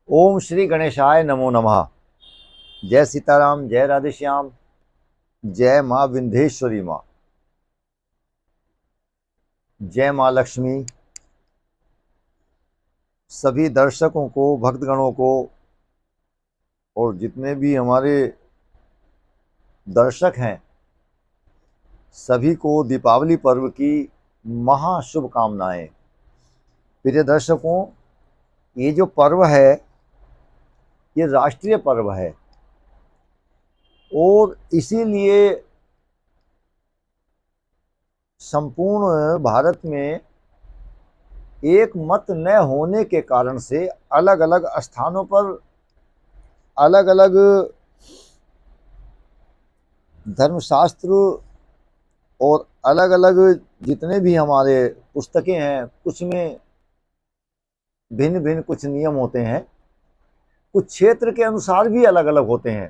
ओम श्री गणेशाय नमो नमः। जय सीताराम, जय राधे श्याम, जय माँ विंध्येश्वरी माँ, जय माँ लक्ष्मी। सभी दर्शकों को, भक्तगणों को और जितने भी हमारे दर्शक हैं सभी को दीपावली पर्व की महाशुभकामनाएं। प्रिय दर्शकों, ये जो पर्व है ये राष्ट्रीय पर्व है और इसीलिए संपूर्ण भारत में एक मत न होने के कारण से अलग अलग स्थानों पर अलग अलग धर्मशास्त्र और अलग अलग जितने भी हमारे पुस्तकें हैं, कुछ में भिन्न भिन्न कुछ नियम होते हैं, कुछ क्षेत्र के अनुसार भी अलग अलग होते हैं।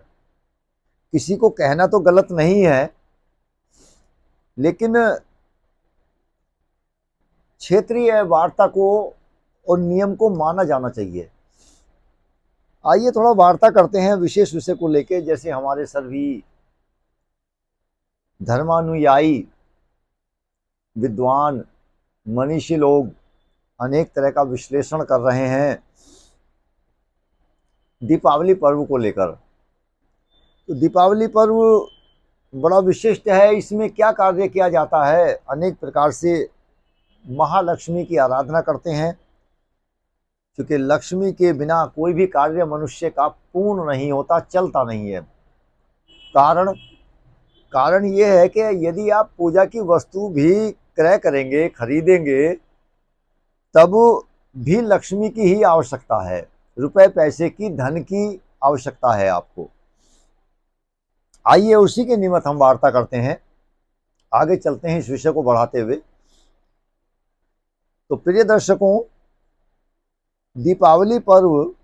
किसी को कहना तो गलत नहीं है, लेकिन क्षेत्रीय वार्ता को और नियम को माना जाना चाहिए। आइए थोड़ा वार्ता करते हैं विशेष विषय को लेकर। जैसे हमारे सभी धर्मानुयायी विद्वान मनीषी लोग अनेक तरह का विश्लेषण कर रहे हैं दीपावली पर्व को लेकर। तो दीपावली पर्व बड़ा विशिष्ट है। इसमें क्या कार्य किया जाता है? अनेक प्रकार से महालक्ष्मी की आराधना करते हैं, क्योंकि लक्ष्मी के बिना कोई भी कार्य मनुष्य का पूर्ण नहीं होता, चलता नहीं है। कारण ये है कि यदि आप पूजा की वस्तु भी क्रय करेंगे, खरीदेंगे, तब भी लक्ष्मी की ही आवश्यकता है। रुपए पैसे की, धन की आवश्यकता है आपको। आइए उसी के निमित्त हम वार्ता करते हैं, आगे चलते हैं इस विषय को बढ़ाते हुए। तो प्रिय दर्शकों, दीपावली पर्व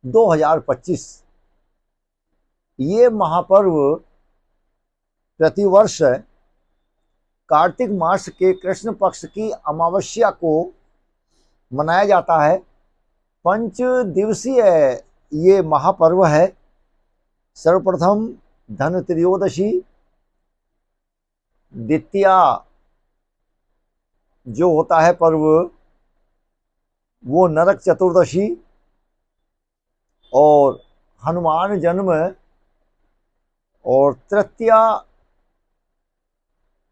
2025 ये महापर्व प्रतिवर्ष कार्तिक मास के कृष्ण पक्ष की अमावस्या को मनाया जाता है। 5 दिवसीय ये महापर्व है। सर्वप्रथम धन त्रयोदशी, द्वितीया जो होता है पर्व वो नरक चतुर्दशी, और हनुमान जन्म, और तृतीया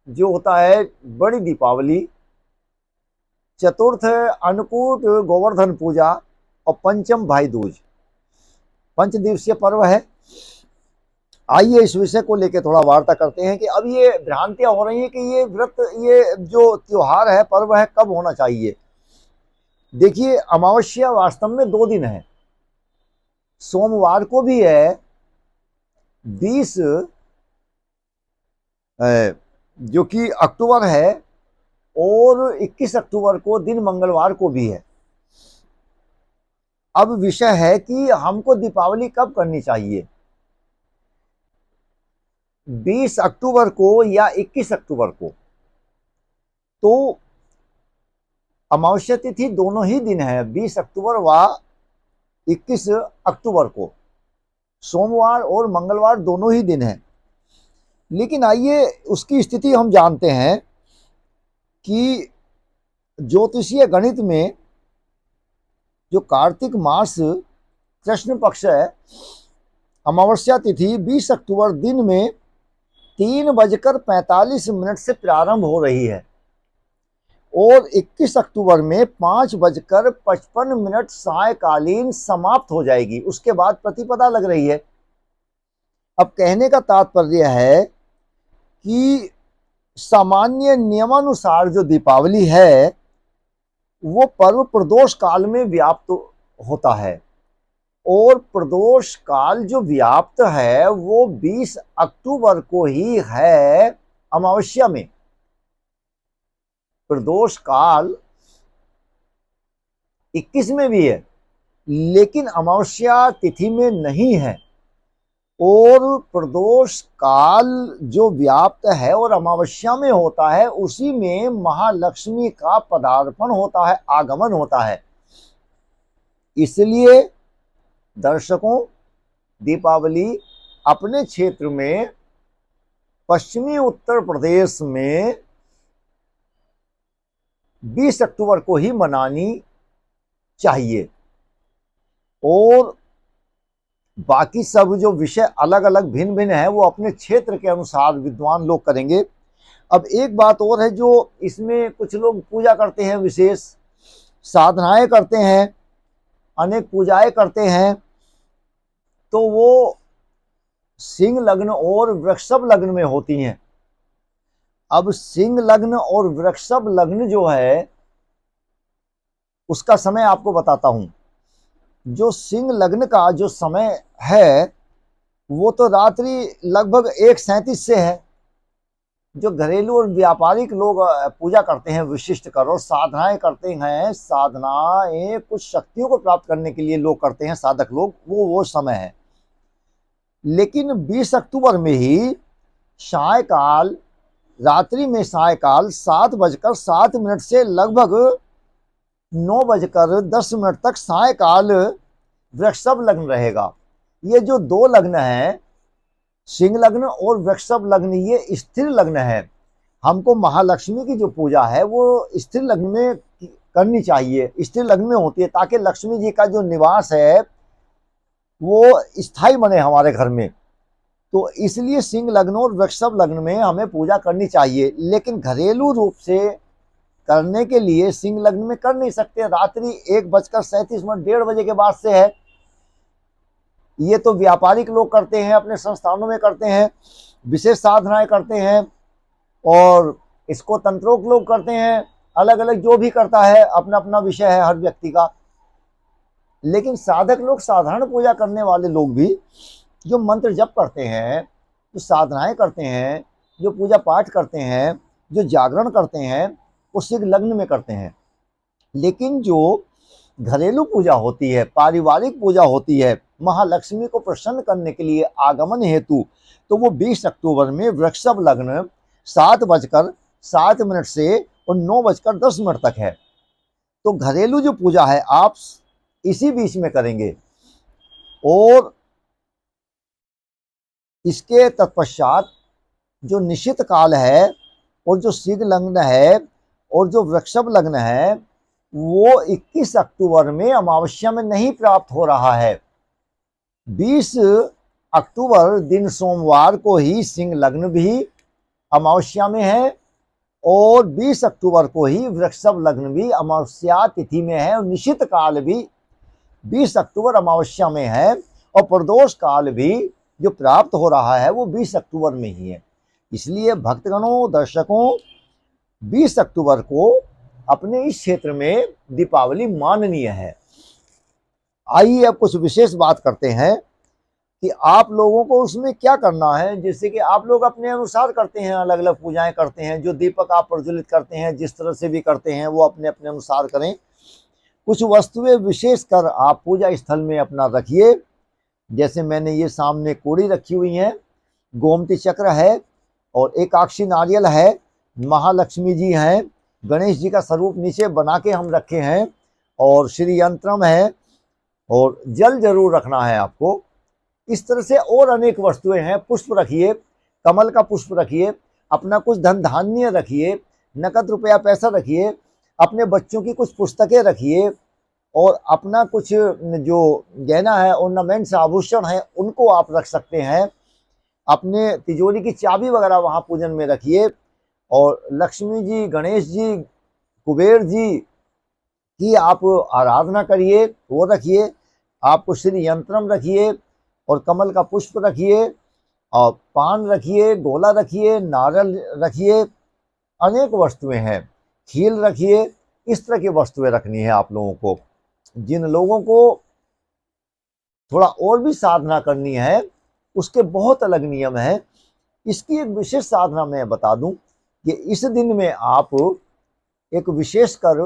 जो होता है बड़ी दीपावली, चतुर्थ अन्नकूट गोवर्धन पूजा, और पंचम भाई दूज। 5 दिवसीय पर्व है। आइए इस विषय को लेकर थोड़ा वार्ता करते हैं कि अब ये भ्रांतियां हो रही हैं कि ये व्रत, ये जो त्योहार है, पर्व है, कब होना चाहिए। देखिए, अमावस्या वास्तव में 2 दिन है। सोमवार को भी है 20 जो कि अक्टूबर है, और 21 अक्टूबर को दिन मंगलवार को भी है। अब विषय है कि हमको दीपावली कब करनी चाहिए, 20 अक्टूबर को या 21 अक्टूबर को। तो अमावस्या तिथि दोनों ही दिन है, 20 अक्टूबर व 21 अक्टूबर को। सोमवार और मंगलवार दोनों ही दिन है। लेकिन आइए उसकी स्थिति हम जानते हैं कि ज्योतिषीय गणित में जो कार्तिक मास कृष्ण पक्ष है, अमावस्या तिथि 20 अक्टूबर दिन में 3:45 से प्रारंभ हो रही है, और 21 अक्टूबर में 5:55 सायकालीन समाप्त हो जाएगी। उसके बाद प्रतिपदा लग रही है। अब कहने का तात्पर्य है कि सामान्य नियमानुसार जो दीपावली है वो पर्व प्रदोष काल में व्याप्त होता है, और प्रदोष काल जो व्याप्त है वो 20 अक्टूबर को ही है अमावस्या में। प्रदोष काल 21 में भी है, लेकिन अमावस्या तिथि में नहीं है। और प्रदोष काल जो व्याप्त है और अमावस्या में होता है, उसी में महालक्ष्मी का पदार्पण होता है, आगमन होता है। इसलिए दर्शकों, दीपावली अपने क्षेत्र में पश्चिमी उत्तर प्रदेश में 20 अक्टूबर को ही मनानी चाहिए, और बाकी सब जो विषय अलग अलग भिन्न भिन्न है वो अपने क्षेत्र के अनुसार विद्वान लोग करेंगे। अब एक बात और है, जो इसमें कुछ लोग पूजा करते हैं, विशेष साधनाएं करते हैं, अनेक पूजाएं करते हैं, तो वो सिंह लग्न और वृषभ लग्न में होती हैं। अब सिंह लग्न और वृषभ लग्न जो है उसका समय आपको बताता हूं। जो सिंह लग्न का जो समय है वो तो रात्रि लगभग 1:37 से है। जो घरेलू और व्यापारिक लोग पूजा करते हैं विशिष्ट कर और साधनाएं करते हैं, साधनाएं कुछ शक्तियों को प्राप्त करने के लिए लोग करते हैं, साधक लोग, वो समय है। लेकिन 20 अक्टूबर में ही सायकाल, रात्रि में सायकाल 7:07 से लगभग 9:10 तक सायकाल वृषभ लग्न रहेगा। ये जो दो लग्न हैं, सिंह लग्न और वृषभ लग्न, ये स्थिर लग्न है। हमको महालक्ष्मी की जो पूजा है वो स्थिर लग्न में करनी चाहिए, स्थिर लग्न में होती है, ताकि लक्ष्मी जी का जो निवास है वो स्थायी बने हमारे घर में। तो इसलिए सिंह लग्न और वृषभ लग्न में हमें पूजा करनी चाहिए। लेकिन घरेलू रूप से करने के लिए सिंह लग्न में कर नहीं सकते, रात्रि 1:37 1:30 के बाद से है। ये तो व्यापारिक लोग करते हैं, अपने संस्थानों में करते हैं, विशेष साधनाएं करते हैं, और इसको तंत्रोक लोग करते हैं, अलग अलग जो भी करता है अपना अपना विषय है हर व्यक्ति का। लेकिन साधक लोग, साधारण पूजा करने वाले लोग भी जो मंत्र जप करते हैं, जो साधनाएं करते हैं, जो पूजा पाठ करते हैं, जो जागरण करते हैं, वो सिंह लग्न में करते हैं। लेकिन जो घरेलू पूजा होती है, पारिवारिक पूजा होती है, महालक्ष्मी को प्रसन्न करने के लिए आगमन हेतु, तो वो 20 अक्टूबर में वृषभ लग्न 7:07 से और 9:10 तक है। तो घरेलू जो पूजा है आप इसी बीच में करेंगे। और इसके तत्पश्चात जो निश्चित काल है और जो सिंह लग्न है और जो वृषभ लग्न है वो 21 अक्टूबर में अमावस्या में नहीं प्राप्त हो रहा है। 20 अक्टूबर दिन सोमवार को ही सिंह लग्न भी अमावस्या में है, और 20 अक्टूबर को ही वृषभ लग्न भी अमावस्या तिथि में है, और निश्चित काल भी 20 अक्टूबर अमावस्या में है, और प्रदोष काल भी जो प्राप्त हो रहा है वो 20 अक्टूबर में ही है। इसलिए भक्तगणों, दर्शकों, 20 अक्टूबर को अपने इस क्षेत्र में दीपावली माननीय है। आइए अब कुछ विशेष बात करते हैं कि आप लोगों को उसमें क्या करना है। जैसे कि आप लोग अपने अनुसार करते हैं, अलग अलग पूजाएं करते हैं, जो दीपक आप प्रज्वलित करते हैं, जिस तरह से भी करते हैं वो अपने अपने अनुसार करें। कुछ वस्तुएं विशेष कर आप पूजा स्थल में अपना रखिए। जैसे मैंने ये सामने कोड़ी रखी हुई है, गोमती चक्र है, और एकाक्षी नारियल है, महालक्ष्मी जी हैं, गणेश जी का स्वरूप नीचे बना के हम रखे हैं, और श्री यंत्रम है, और जल जरूर रखना है आपको। इस तरह से और अनेक वस्तुएं हैं। पुष्प रखिए, कमल का पुष्प रखिए, अपना कुछ धन धान्य रखिए, नकद रुपया पैसा रखिए, अपने बच्चों की कुछ पुस्तकें रखिए, और अपना कुछ जो गहना है, ऑर्नामेंट्स, आभूषण है, उनको आप रख सकते हैं। अपने तिजोरी की चाबी वगैरह वहाँ पूजन में रखिए, और लक्ष्मी जी, गणेश जी, कुबेर जी की आप आराधना करिए, वो रखिए। आप श्री यंत्रम रखिए, और कमल का पुष्प रखिए, और पान रखिए, गोला रखिए, नारियल रखिए, अनेक वस्तुएं हैं, खील रखिए। इस तरह की वस्तुएं रखनी है आप लोगों को। जिन लोगों को थोड़ा और भी साधना करनी है उसके बहुत अलग नियम है। इसकी एक विशेष साधना मैं बता दूं कि इस दिन में आप एक विशेष कर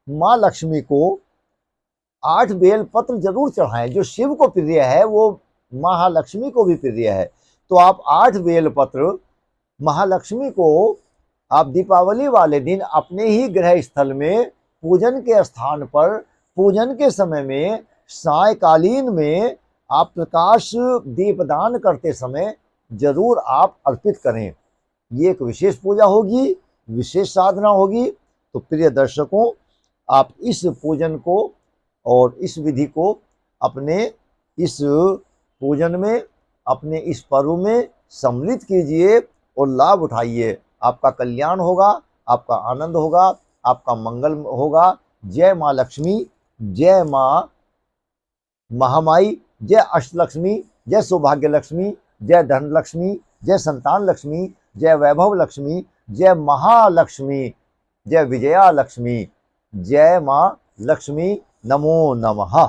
माँ लक्ष्मी को 8 बेल पत्र जरूर चढ़ाएं। जो शिव को प्रिय है वो महालक्ष्मी को भी प्रिय है। तो आप 8 बेल पत्र महालक्ष्मी को आप दीपावली वाले दिन अपने ही गृह स्थल में पूजन के स्थान पर पूजन के समय में सायकालीन में आप प्रकाश दीपदान करते समय जरूर आप अर्पित करें। ये एक विशेष पूजा होगी, विशेष साधना होगी। तो प्रिय दर्शकों, आप इस पूजन को और इस विधि को अपने इस पूजन में, अपने इस पर्व में सम्मिलित कीजिए और लाभ उठाइए। आपका कल्याण होगा, आपका आनंद होगा, आपका मंगल होगा। जय माँ लक्ष्मी, जय माँ महामाई, जय अष्टलक्ष्मी, जय सौभाग्य लक्ष्मी, जय धन लक्ष्मी, जय संतान लक्ष्मी, जय वैभव लक्ष्मी, जय महालक्ष्मी, जय विजया लक्ष्मी। जय माँ लक्ष्मी। नमो नमः।